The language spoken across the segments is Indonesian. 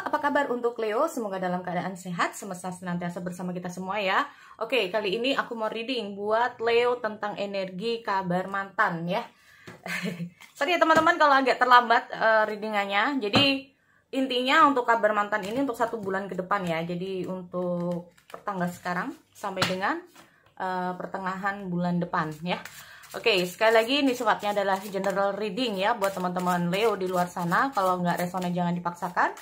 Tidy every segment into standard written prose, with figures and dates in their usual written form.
apa kabar untuk Leo? Semoga dalam keadaan sehat, semesta senantiasa bersama kita semua ya. Oke, kali ini aku mau reading buat Leo tentang energi kabar mantan ya. Sorry ya teman-teman kalau agak terlambat readingannya. Jadi intinya untuk kabar mantan ini untuk 1 bulan ke depan ya. Jadi untuk tanggal sekarang sampai dengan pertengahan bulan depan ya. Oke, sekali lagi ini sifatnya adalah general reading ya buat teman-teman Leo di luar sana. Kalau nggak resonan jangan dipaksakan.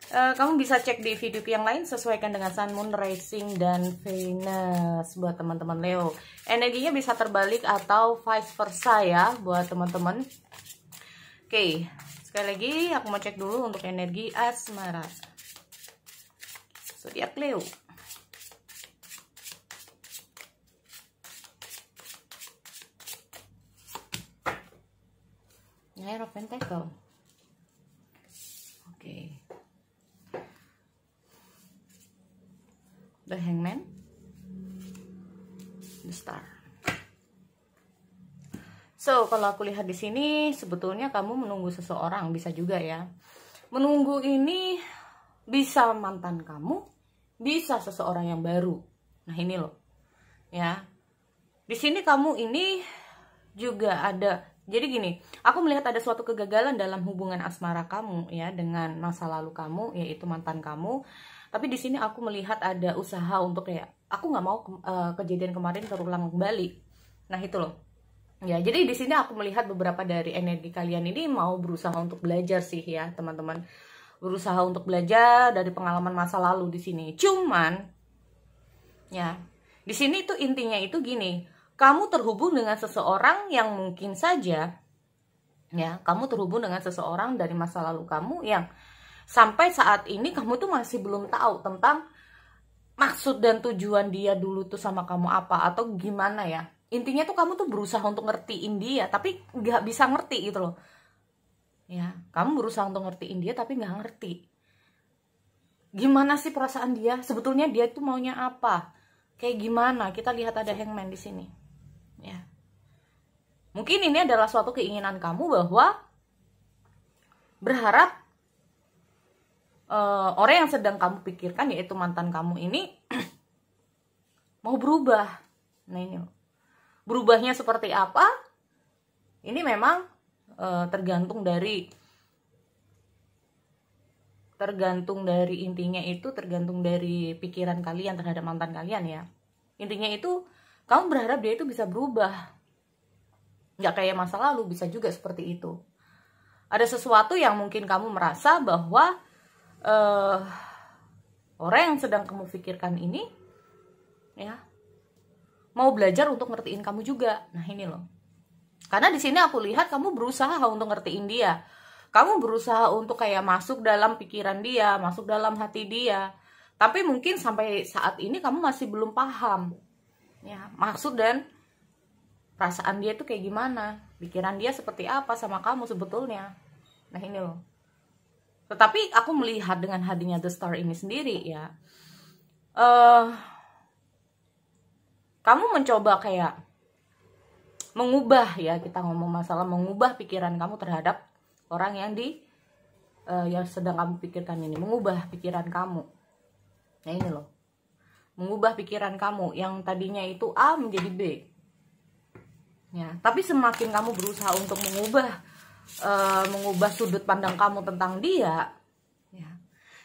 Kamu bisa cek di video yang lain, sesuaikan dengan Sun, Moon, Rising, dan Venus buat teman-teman Leo. Energinya bisa terbalik atau vice versa ya buat teman-teman. Oke, sekali lagi aku mau cek dulu untuk energi asmara. Zodiak Leo. Knight of Pentacle. Oke. The Hangman. The Star. So, kalau aku lihat di sini sebetulnya kamu menunggu seseorang, bisa juga ya. Menunggu ini bisa mantan kamu, bisa seseorang yang baru. Nah, ini loh. Ya. Di sini kamu ini juga ada. Jadi gini, aku melihat ada suatu kegagalan dalam hubungan asmara kamu ya dengan masa lalu kamu, yaitu mantan kamu. Tapi di sini aku melihat ada usaha untuk kayak aku nggak mau kejadian kemarin terulang kembali. Nah itu loh. Ya, jadi di sini aku melihat beberapa dari energi kalian ini mau berusaha untuk belajar sih ya teman-teman, berusaha untuk belajar dari pengalaman masa lalu di sini. Cuman, ya di sini tuh intinya itu gini. Kamu terhubung dengan seseorang yang mungkin saja, ya, kamu terhubung dengan seseorang dari masa lalu kamu yang sampai saat ini kamu tuh masih belum tahu tentang maksud dan tujuan dia dulu tuh sama kamu apa atau gimana ya. Intinya tuh kamu tuh berusaha untuk ngertiin dia, tapi nggak bisa ngerti gitu loh. Ya, kamu berusaha untuk ngertiin dia tapi nggak ngerti. Gimana sih perasaan dia? Sebetulnya dia tuh maunya apa? Kayak gimana? Kita lihat ada Hangman di sini. Ya, mungkin ini adalah suatu keinginan kamu bahwa berharap orang yang sedang kamu pikirkan, yaitu mantan kamu ini mau berubah. Nah ini berubahnya seperti apa? Ini memang tergantung dari intinya itu tergantung dari pikiran kalian terhadap mantan kalian ya. Intinya itu kamu berharap dia itu bisa berubah. Nggak kayak masa lalu, bisa juga seperti itu. Ada sesuatu yang mungkin kamu merasa bahwa orang yang sedang kamu pikirkan ini ya mau belajar untuk ngertiin kamu juga. Nah ini loh. Karena di sini aku lihat kamu berusaha untuk ngertiin dia. Kamu berusaha untuk kayak masuk dalam pikiran dia, masuk dalam hati dia. Tapi mungkin sampai saat ini kamu masih belum paham. Ya, maksud dan perasaan dia itu kayak gimana, pikiran dia seperti apa sama kamu sebetulnya. Nah ini loh. Tetapi aku melihat dengan hadirnya The Star ini sendiri ya, kamu mencoba kayak mengubah ya, kita ngomong masalah mengubah pikiran kamu terhadap orang yang yang sedang kamu pikirkan ini, mengubah pikiran kamu. Nah ini loh. Mengubah pikiran kamu yang tadinya itu A menjadi B. Ya, tapi semakin kamu berusaha untuk mengubah sudut pandang kamu tentang dia, ya,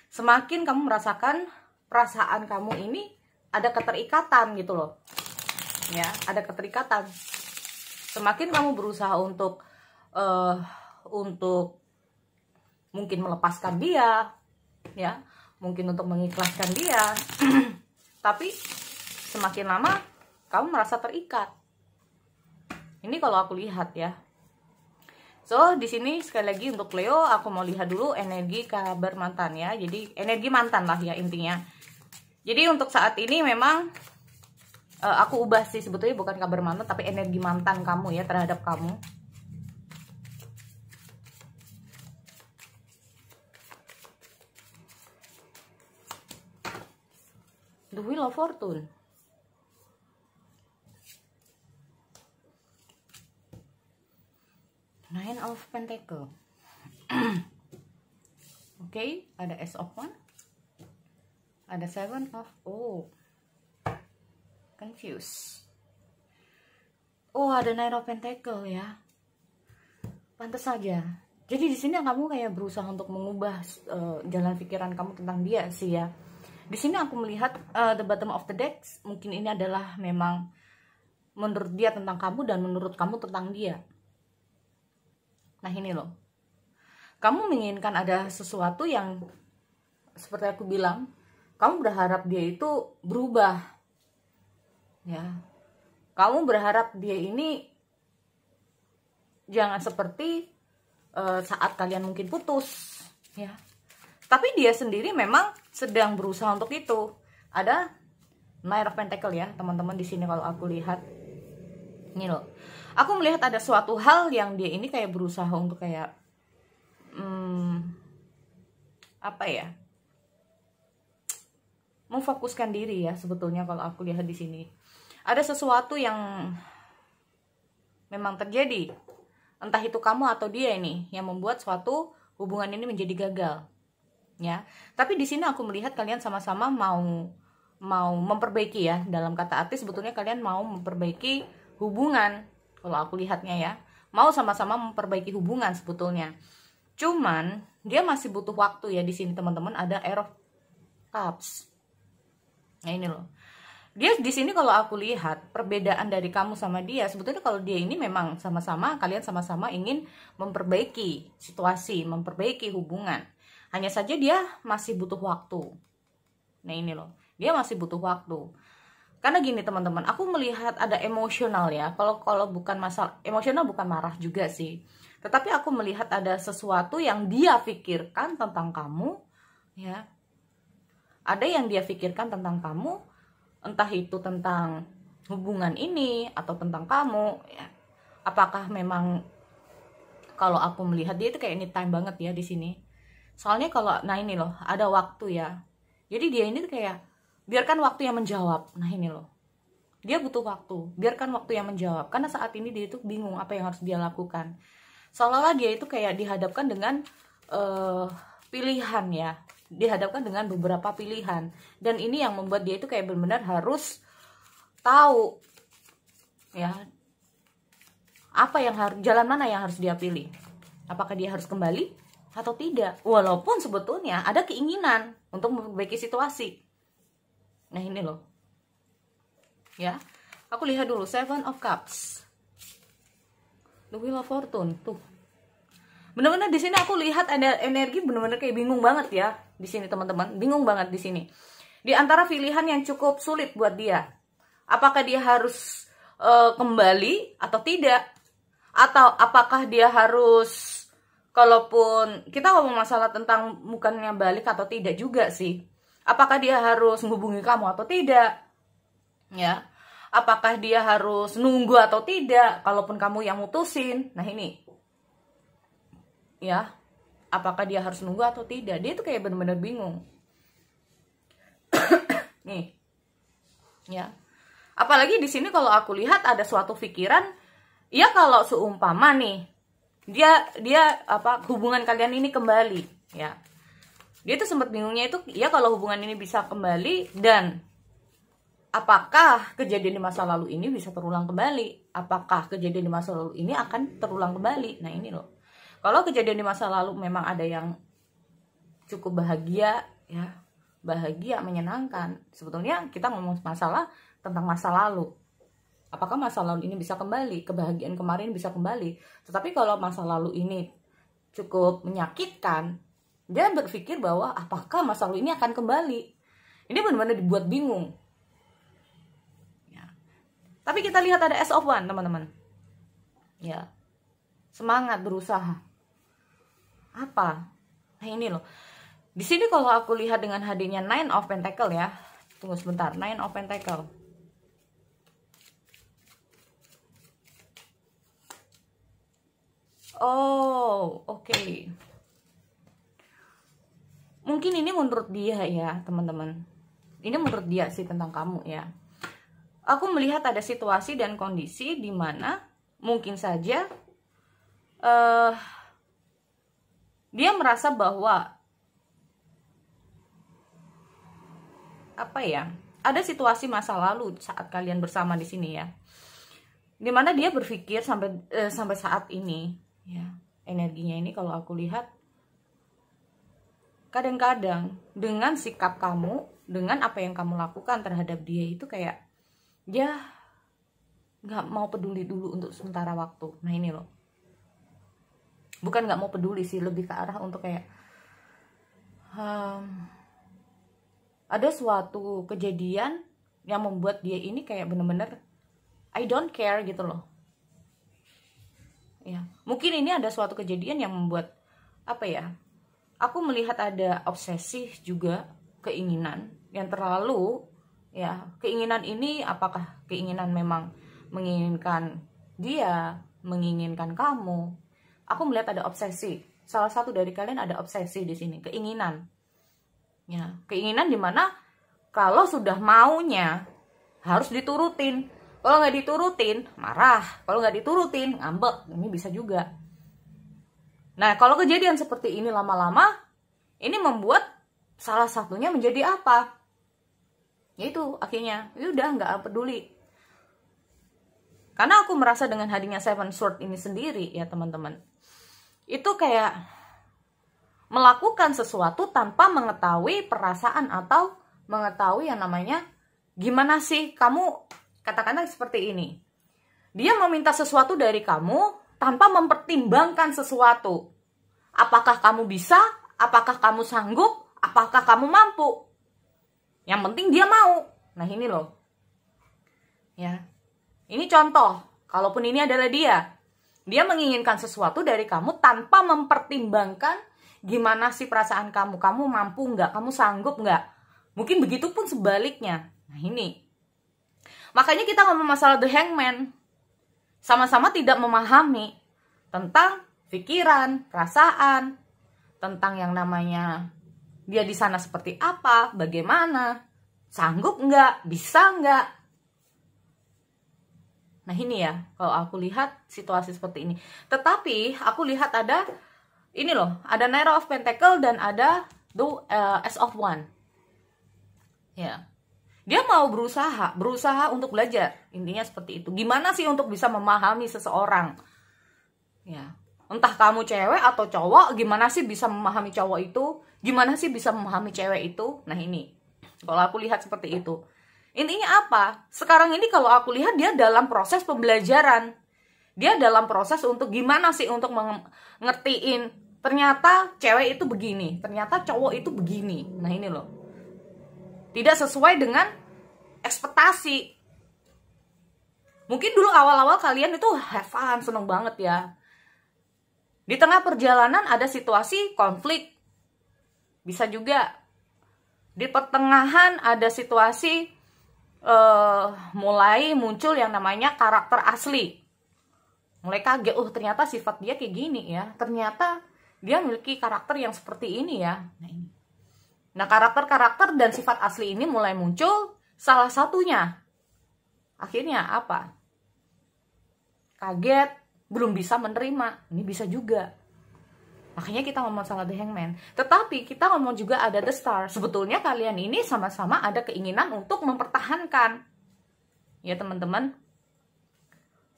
semakin kamu merasakan perasaan kamu ini ada keterikatan gitu loh. Ya, ada keterikatan. Semakin kamu berusaha untuk mungkin melepaskan dia, ya, mungkin untuk mengikhlaskan dia. Tapi semakin lama kamu merasa terikat. Ini kalau aku lihat ya. So, di sini sekali lagi untuk Leo aku mau lihat dulu energi kabar mantan ya. Jadi energi mantan lah ya intinya. Jadi untuk saat ini memang aku ubah sih, sebetulnya bukan kabar mantan tapi energi mantan kamu ya terhadap kamu. The Wheel of Fortune. Nine of Pentacle. Oke, ada Ace of Wands, ada Seven of confused. Ada Nine of Pentacle ya. Pantas saja. Jadi di sini kamu kayak berusaha untuk mengubah jalan pikiran kamu tentang dia sih ya. Di sini aku melihat the bottom of the deck, mungkin ini adalah memang menurut dia tentang kamu dan menurut kamu tentang dia. Nah ini loh, kamu menginginkan ada sesuatu yang seperti aku bilang, kamu berharap dia itu berubah ya. Kamu berharap dia ini jangan seperti saat kalian mungkin putus ya. Tapi dia sendiri memang sedang berusaha untuk itu. Ada Nine of Pentacle ya teman-teman di sini kalau aku lihat. Ini loh, aku melihat ada suatu hal yang dia ini kayak berusaha untuk kayak apa ya, memfokuskan diri ya sebetulnya kalau aku lihat di sini. Ada sesuatu yang memang terjadi, entah itu kamu atau dia ini yang membuat suatu hubungan ini menjadi gagal ya. Tapi di sini aku melihat kalian sama-sama mau memperbaiki ya. Dalam kata arti sebetulnya kalian mau memperbaiki hubungan kalau aku lihatnya ya. Mau sama-sama memperbaiki hubungan sebetulnya. Cuman dia masih butuh waktu ya di sini teman-teman. Ada Ace of Cups. Nah ini loh. Dia di sini kalau aku lihat perbedaan dari kamu sama dia, sebetulnya kalau dia ini memang sama-sama, kalian sama-sama ingin memperbaiki situasi, memperbaiki hubungan. Hanya saja dia masih butuh waktu. Nah ini loh, dia masih butuh waktu. Karena gini teman-teman, aku melihat ada emosional ya. Kalau bukan masalah emosional, bukan marah juga sih. Tetapi aku melihat ada sesuatu yang dia pikirkan tentang kamu, ya. Ada yang dia pikirkan tentang kamu, entah itu tentang hubungan ini atau tentang kamu, ya. Apakah memang kalau aku melihat dia itu kayak anytime banget ya di sini. Soalnya kalau, nah ini loh, ada waktu ya. Jadi dia ini kayak biarkan waktu yang menjawab. Nah ini loh, dia butuh waktu, biarkan waktu yang menjawab. Karena saat ini dia itu bingung apa yang harus dia lakukan. Seolah-olah dia itu kayak dihadapkan dengan pilihan ya, dihadapkan dengan beberapa pilihan. Dan ini yang membuat dia itu kayak benar-benar harus tahu ya, apa yang harus, jalan mana yang harus dia pilih. Apakah dia harus kembali atau tidak. Walaupun sebetulnya ada keinginan untuk memperbaiki situasi. Nah ini loh ya, aku lihat dulu Seven of Cups, The Wheel of Fortune tuh. Bener-bener di sini aku lihat ada energi bener-bener kayak bingung banget ya di sini teman-teman, bingung banget di sini. Di antara pilihan yang cukup sulit buat dia, apakah dia harus kembali atau tidak, atau apakah dia harus, kalaupun kita ngomong masalah tentang bukannya balik atau tidak juga sih, apakah dia harus menghubungi kamu atau tidak ya, apakah dia harus nunggu atau tidak kalaupun kamu yang mutusin. Nah ini ya, apakah dia harus nunggu atau tidak. Dia tuh kayak bener-bener bingung nih ya. Apalagi di sini kalau aku lihat ada suatu pikiran ya, kalau seumpama nih dia apa, hubungan kalian ini kembali ya, dia tuh sempat bingungnya itu ya, kalau hubungan ini bisa kembali, dan apakah kejadian di masa lalu ini bisa terulang kembali, apakah kejadian di masa lalu ini akan terulang kembali. Nah ini loh, kalau kejadian di masa lalu memang ada yang cukup bahagia ya, bahagia, menyenangkan, sebetulnya kita ngomong masalah tentang masa lalu. Apakah masa lalu ini bisa kembali, kebahagiaan kemarin bisa kembali. Tetapi kalau masa lalu ini cukup menyakitkan, dia berpikir bahwa apakah masa lalu ini akan kembali. Ini benar-benar dibuat bingung ya. Tapi kita lihat ada Ace of Wands teman-teman ya, semangat, berusaha apa. Nah ini loh, di sini kalau aku lihat dengan hadirnya Nine of Pentacle ya, tunggu sebentar, Nine of Pentacle. Oh, oke. Mungkin ini menurut dia ya, teman-teman. Ini menurut dia sih tentang kamu ya. Aku melihat ada situasi dan kondisi di mana mungkin saja dia merasa bahwa apa ya, ada situasi masa lalu saat kalian bersama di sini ya, dimana dia berpikir sampai saat ini ya, energinya ini kalau aku lihat kadang-kadang dengan sikap kamu, dengan apa yang kamu lakukan terhadap dia itu kayak dia nggak mau peduli dulu untuk sementara waktu. Nah ini loh, bukan nggak mau peduli sih, lebih ke arah untuk kayak ada suatu kejadian yang membuat dia ini kayak bener-bener I don't care gitu loh ya. Mungkin ini ada suatu kejadian yang membuat apa ya, aku melihat ada obsesi juga, keinginan yang terlalu ya. Keinginan ini apakah keinginan memang menginginkan dia, menginginkan kamu? Aku melihat ada obsesi. Salah satu dari kalian ada obsesi di sini, keinginan. Ya, keinginan dimana kalau sudah maunya harus diturutin. Kalau nggak diturutin marah, kalau nggak diturutin ngambek. Ini bisa juga. Nah, kalau kejadian seperti ini lama-lama, ini membuat salah satunya menjadi apa? Yaitu akhirnya, ya udah nggak peduli. Karena aku merasa dengan hadirnya Seven Sword ini sendiri ya teman-teman, itu kayak melakukan sesuatu tanpa mengetahui perasaan atau mengetahui yang namanya gimana sih kamu, katakanlah seperti ini. Dia meminta sesuatu dari kamu tanpa mempertimbangkan sesuatu. Apakah kamu bisa? Apakah kamu sanggup? Apakah kamu mampu? Yang penting dia mau. Nah ini loh. Ya. Ini contoh. Kalaupun ini adalah dia. Dia menginginkan sesuatu dari kamu tanpa mempertimbangkan gimana sih perasaan kamu. Kamu mampu nggak? Kamu sanggup nggak? Mungkin begitu pun sebaliknya. Nah ini. Makanya kita ngomong masalah The Hangman. Sama-sama tidak memahami tentang pikiran, perasaan, tentang yang namanya dia di sana seperti apa, bagaimana, sanggup nggak, bisa nggak. Nah ini ya, kalau aku lihat situasi seperti ini. Tetapi aku lihat ada, ini loh, ada Knight of Pentacle dan ada the Ace of Wands. Ya, dia mau berusaha untuk belajar. Intinya seperti itu. Gimana sih untuk bisa memahami seseorang? Ya, entah kamu cewek atau cowok, gimana sih bisa memahami cowok itu? Gimana sih bisa memahami cewek itu? Nah ini, kalau aku lihat seperti itu. Intinya apa? Sekarang ini kalau aku lihat dia dalam proses pembelajaran. Dia dalam proses untuk gimana sih untuk ngertiin. Ternyata cewek itu begini. Ternyata cowok itu begini. Nah ini loh. Tidak sesuai dengan ekspektasi. Mungkin dulu awal-awal kalian itu have fun, seneng banget ya. Di tengah perjalanan ada situasi konflik. Bisa juga. Di pertengahan ada situasi mulai muncul yang namanya karakter asli. Mulai kaget, oh ternyata sifat dia kayak gini ya. Ternyata dia memiliki karakter yang seperti ini ya. Nah ini. Nah, karakter-karakter dan sifat asli ini mulai muncul. Salah satunya akhirnya apa? Kaget, belum bisa menerima. Ini bisa juga. Makanya kita ngomong masalah The Hangman. Tetapi kita ngomong juga ada The Star. Sebetulnya kalian ini sama-sama ada keinginan untuk mempertahankan. Ya teman-teman.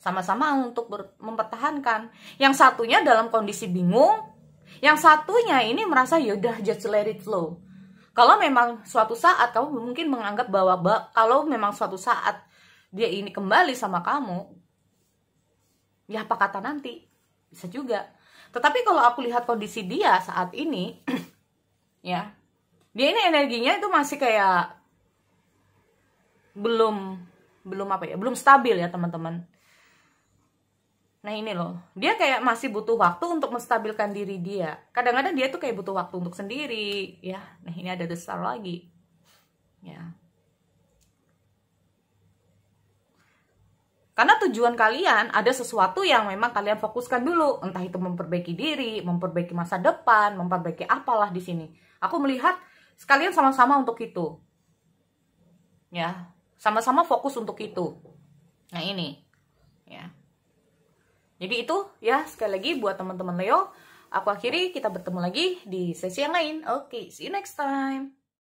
Sama-sama untuk mempertahankan. Yang satunya dalam kondisi bingung. Yang satunya ini merasa yaudah just let it flow. Kalau memang suatu saat kamu mungkin menganggap bahwa kalau memang suatu saat dia ini kembali sama kamu, ya apa kata nanti? Bisa juga. Tetapi kalau aku lihat kondisi dia saat ini, ya, dia ini energinya itu masih kayak belum apa ya, belum stabil ya teman-teman. Nah ini loh, dia kayak masih butuh waktu untuk menstabilkan diri dia. Kadang-kadang dia tuh kayak butuh waktu untuk sendiri, ya. Nah ini ada The Star lagi, ya. Karena tujuan kalian ada sesuatu yang memang kalian fokuskan dulu, entah itu memperbaiki diri, memperbaiki masa depan, memperbaiki apalah di sini. Aku melihat sekalian sama-sama untuk itu, ya, sama-sama fokus untuk itu. Nah ini, ya. Jadi itu ya, sekali lagi buat teman-teman Leo, aku akhiri, kita bertemu lagi di sesi yang lain. Oke, see you next time.